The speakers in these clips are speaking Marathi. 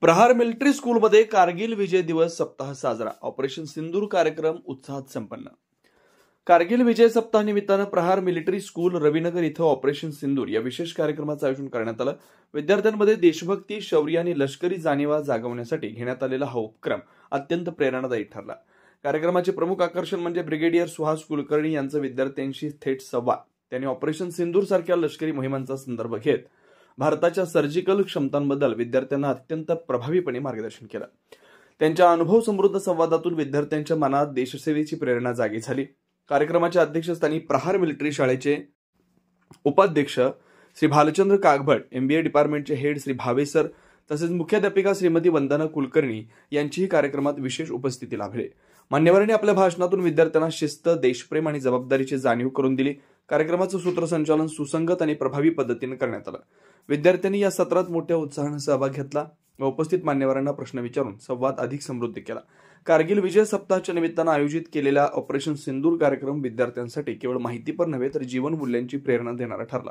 प्रहार मिलिटरी स्कूलमध्ये कारगिल विजय दिवस सप्ताह साजरा. ऑपरेशन सिंदूर कार्यक्रम उत्साहात संपन्न. कारगिल विजय सप्ताह निमित्तानं प्रहार मिलिटरी स्कूल रविनगर इथं ऑपरेशन सिंदूर या विशेष कार्यक्रमाचं आयोजन करण्यात आलं. विद्यार्थ्यांमध्ये देशभक्ती, शौर्य आणि लष्करी जाणीवा जागवण्यासाठी घेण्यात आलेला हा उपक्रम अत्यंत प्रेरणादायी ठरला. कार्यक्रमाचे प्रमुख आकर्षण म्हणजे ब्रिगेडियर सुहास कुलकर्णी यांचा विद्यार्थ्यांशी थेट संवाद. त्यांनी ऑपरेशन सिंदूर सारख्या लष्करी मोहिमांचा संदर्भ घेत भारताच्या सर्जिकल क्षमतांबद्दल विद्यार्थ्यांना अत्यंत प्रभावीपणे मार्गदर्शन केलं. त्यांच्या अनुभव समृद्ध संवादातून विद्यार्थ्यांच्या मनात देशसेवेची प्रेरणा जागी झाली. कार्यक्रमाच्या अध्यक्षस्थानी प्रहार मिलिटरी शाळेचे उपाध्यक्ष श्री भालचंद्र कागभट, MBA डिपार्टमेंटचे हेड श्री भावे सर तसेच मुख्याध्यापिका श्रीमती वंदना कुलकर्णी यांचीही कार्यक्रमात विशेष उपस्थिती लाभली. मान्यवरांनी आपल्या भाषणातून विद्यार्थ्यांना शिस्त, देशप्रेम आणि जबाबदारीची जाणीव करून दिली. कार्यक्रमाचं सूत्रसंचालन सुसंगत आणि प्रभावी पद्धतीने करण्यात आलं. विद्यार्थ्यांनी या सत्रात मोठ्या उत्साहाने सहभाग घेतला व उपस्थित मान्यवरांना प्रश्न विचारून संवाद अधिक समृद्ध केला. कारगिल विजय सप्ताहाच्या निमित्तानं आयोजित केलेला ऑपरेशन सिंदूर कार्यक्रम विद्यार्थ्यांसाठी केवळ माहितीपर नव्हे तर जीवन मूल्यांची प्रेरणा देणारा ठरला.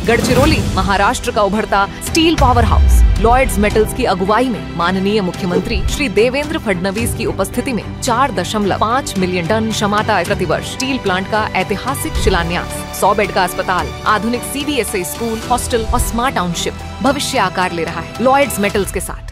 गढ़चिरौली महाराष्ट्र का उभरता steel power house Lloyds Metals की अगुवाई में माननीय मुख्यमंत्री श्री देवेंद्र फडणवीस की उपस्थिति में 4.5 मिलियन टन क्षमता प्रतिवर्ष स्टील प्लांट का ऐतिहासिक शिलान्यास, 100 बेड का अस्पताल, आधुनिक CBSE स्कूल, हॉस्टल और स्मार्ट टाउनशिप भविष्य आकार ले रहा है लॉयड्स मेटल्स के साथ.